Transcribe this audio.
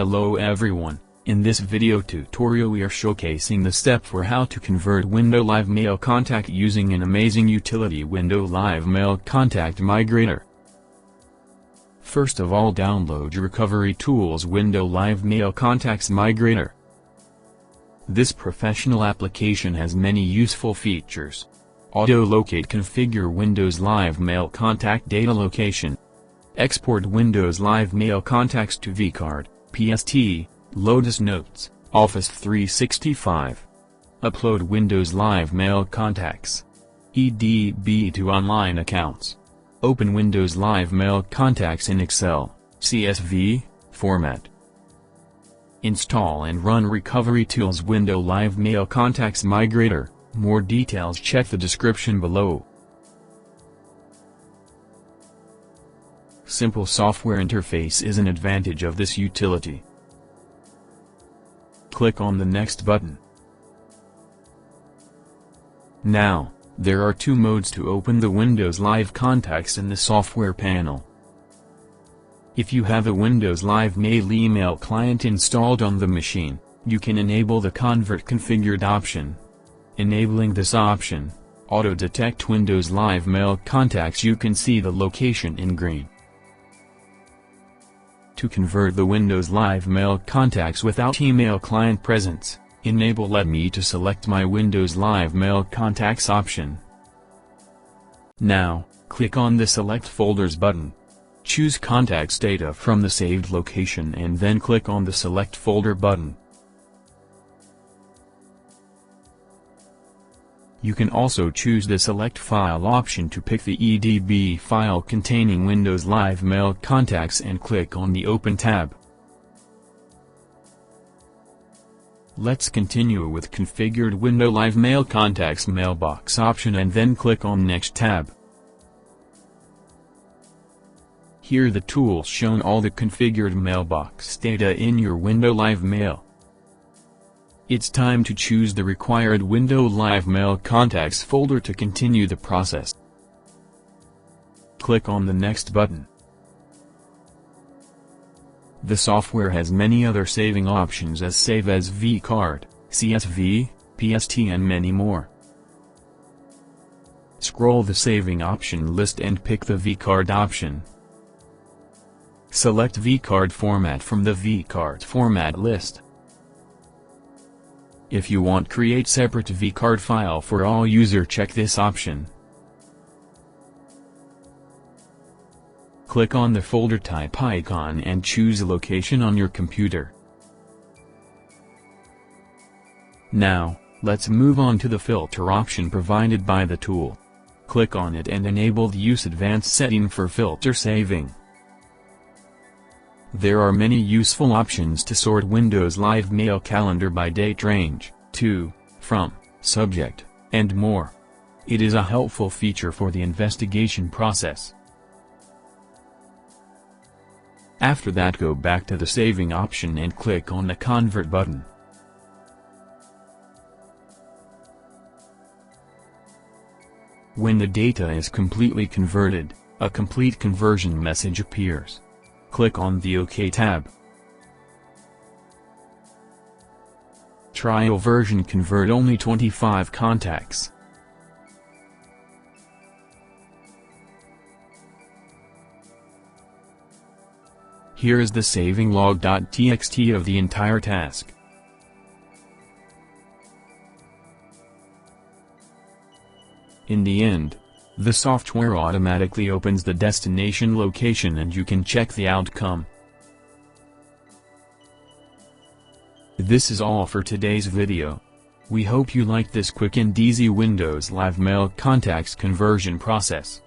Hello everyone, in this video tutorial we are showcasing the step for how to convert Windows Live Mail Contact using an amazing utility Windows Live Mail Contact Migrator. First of all, download Recovery Tools Windows Live Mail Contacts Migrator. This professional application has many useful features. Auto-locate, configure Windows Live Mail Contact data location. Export Windows Live Mail Contacts to vCard, PST, Lotus Notes, Office 365. Upload Windows Live Mail Contacts, EDB to online accounts. Open Windows Live Mail Contacts in Excel, CSV, format. Install and run Recovery Tools Windows Live Mail Contacts Migrator. More details check the description below. Simple software interface is an advantage of this utility. Click on the Next button. Now, there are two modes to open the Windows Live Contacts in the software panel. If you have a Windows Live Mail email client installed on the machine, you can enable the Convert Configured option. Enabling this option, auto-detect Windows Live Mail Contacts. You can see the location in green. To convert the Windows Live Mail Contacts without email client presence, enable Let Me to select my Windows Live Mail Contacts option. Now, click on the Select Folders button. Choose Contacts data from the saved location and then click on the Select Folder button. You can also choose the Select File option to pick the EDB file containing Windows Live Mail Contacts and click on the Open tab. Let's continue with Configured Windows Live Mail Contacts Mailbox option and then click on Next tab. Here the tools shown all the configured mailbox data in your Windows Live Mail. It's time to choose the required Windows Live Mail Contacts folder to continue the process. Click on the Next button. The software has many other saving options as Save as vCard, CSV, PST and many more. Scroll the saving option list and pick the vCard option. Select vCard format from the vCard format list. If you want create separate vCard file for all user, check this option. Click on the folder type icon and choose a location on your computer. Now, let's move on to the filter option provided by the tool. Click on it and enable the Use Advanced setting for filter saving. There are many useful options to sort Windows Live Mail calendar by date range, to, from, subject, and more. It is a helpful feature for the investigation process. After that, go back to the saving option and click on the Convert button. When the data is completely converted, a complete conversion message appears. Click on the OK tab. Trial version: convert only 25 contacts. Here is the saving log.txt of the entire task. In the end, the software automatically opens the destination location and you can check the outcome. This is all for today's video. We hope you liked this quick and easy Windows Live Mail Contacts conversion process.